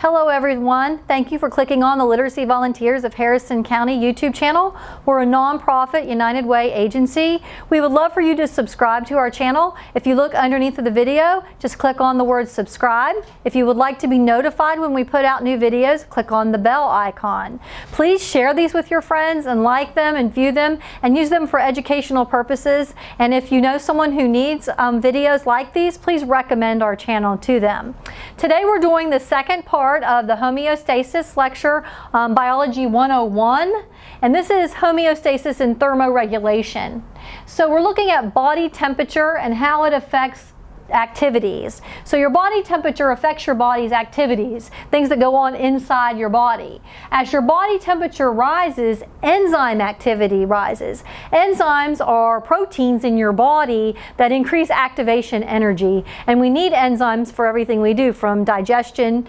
Hello everyone. Thank you for clicking on the Literacy Volunteers of Harrison County YouTube channel. We're a nonprofit United Way agency. We would love for you to subscribe to our channel. If you look underneath of the video, just click on the word subscribe. If you would like to be notified when we put out new videos, click on the bell icon. Please share these with your friends and like them and view them and use them for educational purposes. And if you know someone who needs videos like these, please recommend our channel to them. Today we're doing the second part of the homeostasis lecture, Biology 101, and this is homeostasis and thermoregulation. So we're looking at body temperature and how it affects activities. So your body temperature affects your body's activities, things that go on inside your body. As your body temperature rises, enzyme activity rises. Enzymes are proteins in your body that increase activation energy, and we need enzymes for everything we do, from digestion,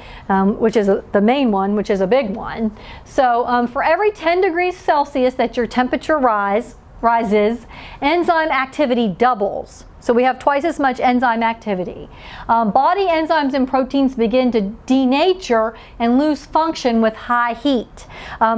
which is the main one, which is a big one. So for every 10 degrees Celsius that your temperature rises, enzyme activity doubles. So we have twice as much enzyme activity. Body enzymes and proteins begin to denature and lose function with high heat.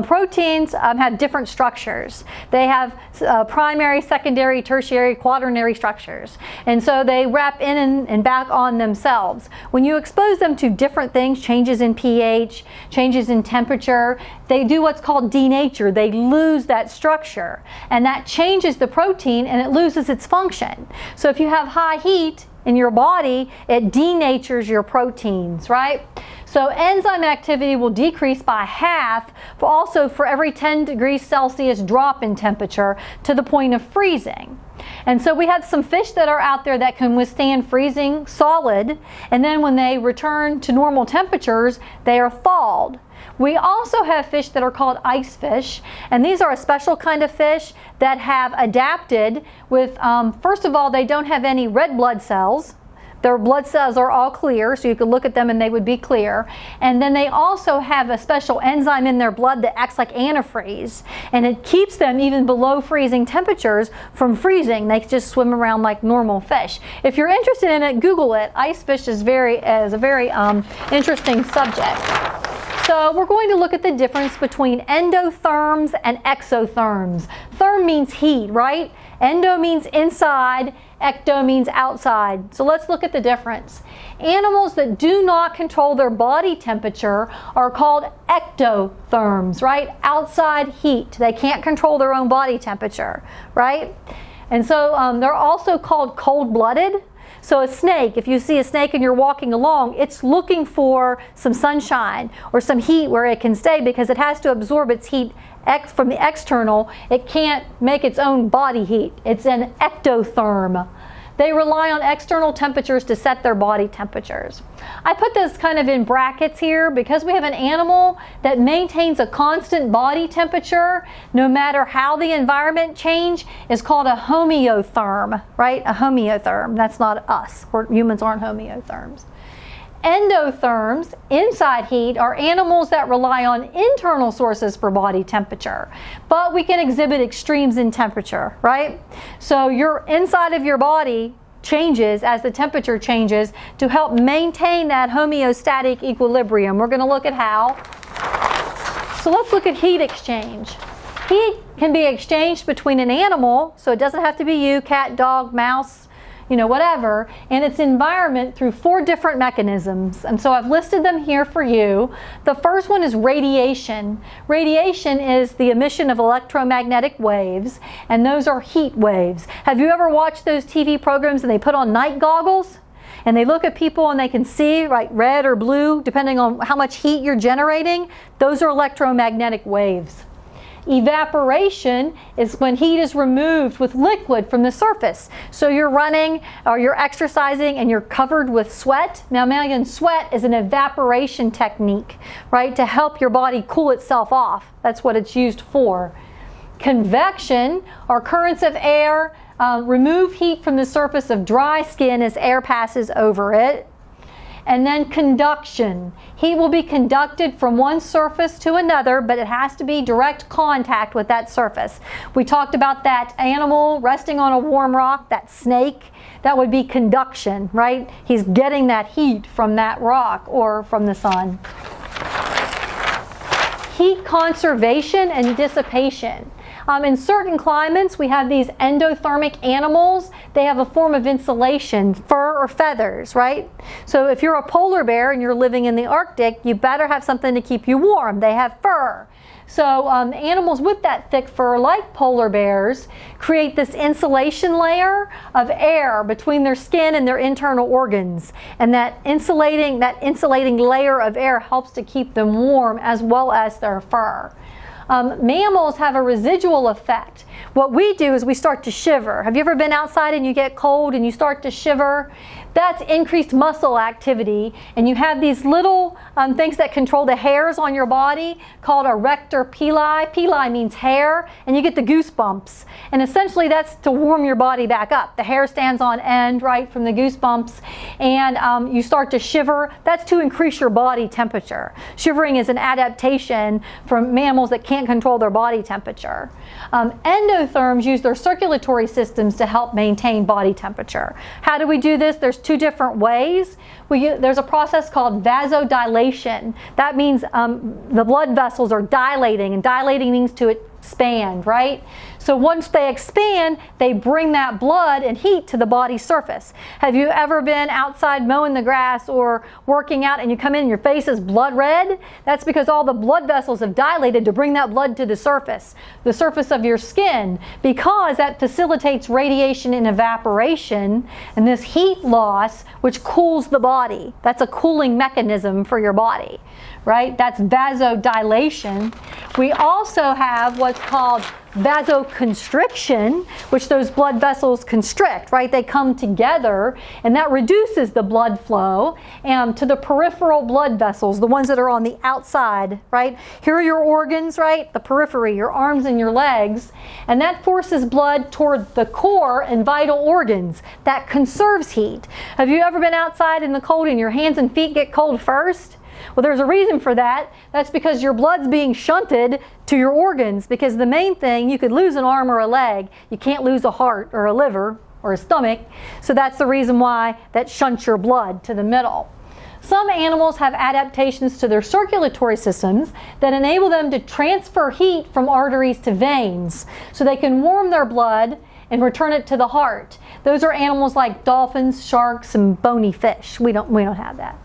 Proteins have different structures. They have primary, secondary, tertiary, quaternary structures. And so they wrap in and back on themselves. When you expose them to different things, changes in pH, changes in temperature, they do what's called denature. They lose that structure. And that changes the protein and it loses its function. So if you have high heat in your body, it denatures your proteins, right? So enzyme activity will decrease by half, also for every 10 degrees Celsius drop in temperature to the point of freezing. And so we have some fish that are out there that can withstand freezing solid, and then when they return to normal temperatures, they are thawed. We also have fish that are called ice fish, and these are a special kind of fish that have adapted with, first of all, they don't have any red blood cells. Their blood cells are all clear, so you could look at them and they would be clear. And then they also have a special enzyme in their blood that acts like antifreeze, and it keeps them even below freezing temperatures from freezing. They just swim around like normal fish. If you're interested in it, Google it. Ice fish is a very interesting subject. So we're going to look at the difference between endotherms and exotherms. Therm means heat, right? Endo means inside, ecto means outside. So let's look at the difference. Animals that do not control their body temperature are called ectotherms, right? Outside heat. They can't control their own body temperature, right? And so they're also called cold-blooded. So a snake, if you see a snake and you're walking along, it's looking for some sunshine or some heat where it can stay because it has to absorb its heat from the external. It can't make its own body heat. It's an ectotherm. They rely on external temperatures to set their body temperatures. I put this kind of in brackets here because we have an animal that maintains a constant body temperature no matter how the environment change is called a homeotherm, right? A homeotherm. That's not us. Humans aren't homeotherms. Endotherms, inside heat, are animals that rely on internal sources for body temperature, but we can exhibit extremes in temperature, right? So your inside of your body changes as the temperature changes to help maintain that homeostatic equilibrium. We're going to look at how. So let's look at heat exchange. Heat can be exchanged between an animal, so it doesn't have to be you, cat, dog, mouse, whatever, and its environment through 4 different mechanisms. And so I've listed them here for you. The first one is radiation. Radiation is the emission of electromagnetic waves, and those are heat waves. Have you ever watched those TV programs and they put on night goggles? And they look at people and they can see, like, red or blue, depending on how much heat you're generating. Those are electromagnetic waves. Evaporation is when heat is removed with liquid from the surface. So you're running or you're exercising and you're covered with sweat. Mammalian sweat is an evaporation technique, right, to help your body cool itself off. That's what it's used for. Convection, or currents of air, remove heat from the surface of dry skin as air passes over it. And then conduction. Heat will be conducted from one surface to another, but it has to be direct contact with that surface. We talked about that animal resting on a warm rock, that snake. That would be conduction, right? He's getting that heat from that rock or from the sun. heat conservation and dissipation. In certain climates, we have these endothermic animals. They have a form of insulation, fur or feathers, right? So if you're a polar bear and you're living in the Arctic, you better have something to keep you warm. They have fur. So animals with that thick fur, like polar bears, create this insulation layer of air between their skin and their internal organs. And that insulating layer of air helps to keep them warm as well as their fur. Mammals have a residual effect. What we do is we start to shiver. Have you ever been outside and you get cold and you start to shiver? That's increased muscle activity, and you have these little things that control the hairs on your body called erector pili. Pili means hair, and you get the goosebumps. And essentially that's to warm your body back up. The hair stands on end, right, from the goosebumps, and you start to shiver. That's to increase your body temperature. Shivering is an adaptation from mammals that can't control their body temperature. Endotherms use their circulatory systems to help maintain body temperature. How do we do this? There's two different ways. There's a process called vasodilation. That means the blood vessels are dilating, and dilating means to expand, right? So once they expand, they bring that blood and heat to the body surface. Have you ever been outside mowing the grass or working out and you come in and your face is blood red? That's because all the blood vessels have dilated to bring that blood to the surface of your skin, because that facilitates radiation and evaporation and this heat loss, which cools the body. That's a cooling mechanism for your body, right? That's vasodilation. We also have what's called vasoconstriction, which those blood vessels constrict, right? They come together, and that reduces the blood flow to the peripheral blood vessels, the ones that are on the outside, right? Here are your organs, right? The periphery, your arms and your legs, and that forces blood toward the core and vital organs. That conserves heat. Have you ever been outside in the cold and your hands and feet get cold first? Well, there's a reason for that. That's because your blood's being shunted to your organs, because the main thing, you could lose an arm or a leg. You can't lose a heart or a liver or a stomach. So that's the reason why that shunts your blood to the middle. Some animals have adaptations to their circulatory systems that enable them to transfer heat from arteries to veins, so they can warm their blood and return it to the heart. Those are animals like dolphins, sharks, and bony fish. We don't have that.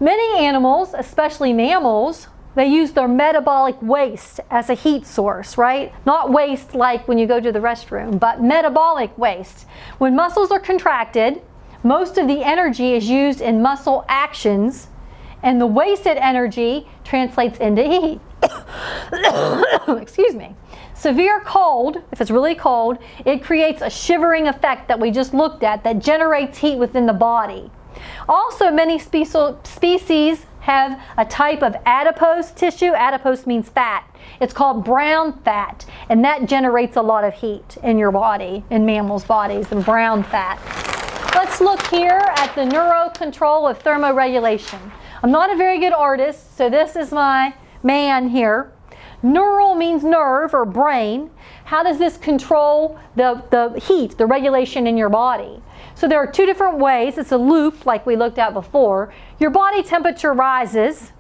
Many animals, especially mammals, they use their metabolic waste as a heat source, right? Not waste like when you go to the restroom, but metabolic waste. When muscles are contracted, most of the energy is used in muscle actions, and the wasted energy translates into heat. Excuse me. Severe cold, if it's really cold, it creates a shivering effect that we just looked at that generates heat within the body. Also, many species have a type of adipose tissue. Adipose means fat. It's called brown fat, and that generates a lot of heat in your body, in mammals' bodies, the brown fat. Let's look here at the neurocontrol of thermoregulation. I'm not a very good artist, so this is my man here. Neural means nerve or brain. How does this control the heat, the regulation in your body? So there are two different ways. It's a loop like we looked at before. Your body temperature rises.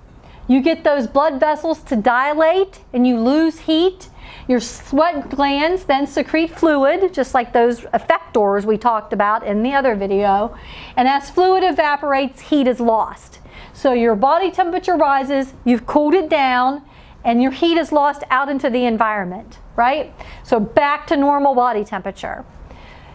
You get those blood vessels to dilate and you lose heat. Your sweat glands then secrete fluid, just like those effectors we talked about in the other video. And as fluid evaporates, heat is lost. So your body temperature rises, you've cooled it down, and your heat is lost out into the environment, right? So back to normal body temperature.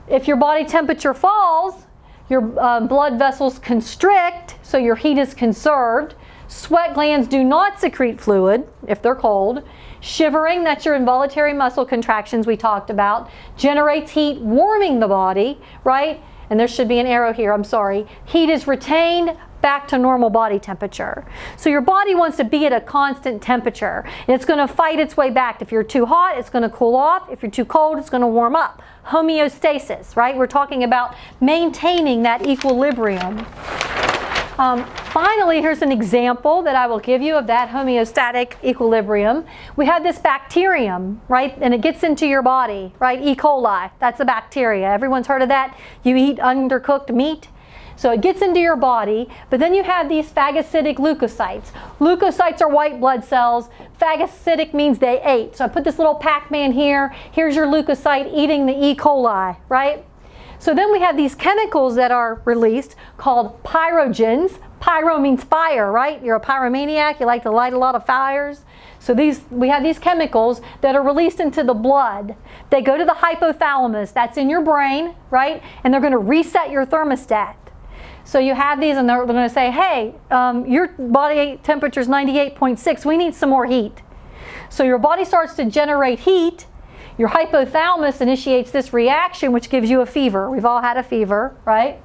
If your body temperature falls, your blood vessels constrict, so your heat is conserved. Sweat glands do not secrete fluid if they're cold. Shivering, that's your involuntary muscle contractions we talked about, generates heat, warming the body, right? And there should be an arrow here, I'm sorry. Heat is retained back to normal body temperature. So your body wants to be at a constant temperature, and it's going to fight its way back. If you're too hot, it's going to cool off. If you're too cold, it's going to warm up. Homeostasis, right? We're talking about maintaining that equilibrium. Finally, here's an example that I will give you of that homeostatic equilibrium. We have this bacterium, right? And it gets into your body, right? E. coli, that's a bacteria. Everyone's heard of that? You eat undercooked meat. So it gets into your body, but then you have these phagocytic leukocytes. Leukocytes are white blood cells. Phagocytic means they ate. So I put this little Pac-Man here. Here's your leukocyte eating the E. coli, right? So then we have these chemicals that are released called pyrogens. Pyro means fire, right? You're a pyromaniac. You like to light a lot of fires. So we have these chemicals that are released into the blood. They go to the hypothalamus. That's in your brain, right? And they're going to reset your thermostat. So you have these, and they're going to say, hey, your body temperature is 98.6. We need some more heat. So your body starts to generate heat. Your hypothalamus initiates this reaction, which gives you a fever. We've all had a fever, right?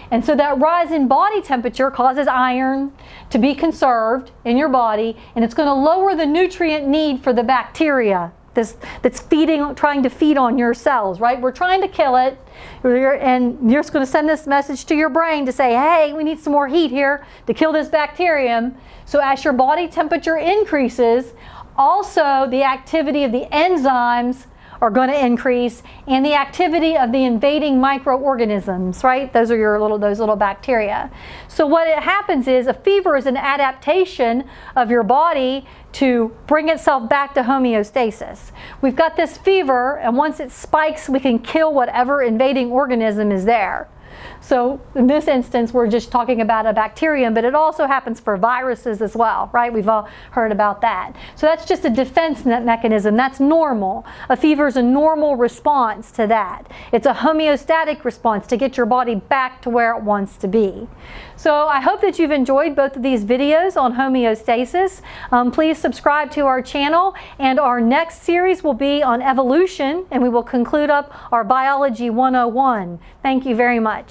And so that rise in body temperature causes iron to be conserved in your body, and it's going to lower the nutrient need for the bacteria that's trying to feed on your cells, right? We're trying to kill it, and you're just going to send this message to your brain to say, hey, we need some more heat here to kill this bacterium. So as your body temperature increases, also the activity of the enzymes are going to increase, and the activity of the invading microorganisms, right? Those are those little bacteria. So what happens is a fever is an adaptation of your body to bring itself back to homeostasis. We've got this fever, and once it spikes, we can kill whatever invading organism is there. So in this instance, we're just talking about a bacterium, but it also happens for viruses as well, right? We've all heard about that. So that's just a defense mechanism. That's normal. A fever is a normal response to that. It's a homeostatic response to get your body back to where it wants to be. So I hope that you've enjoyed both of these videos on homeostasis. Please subscribe to our channel, and our next series will be on evolution, and we will conclude up our Biology 101. Thank you very much.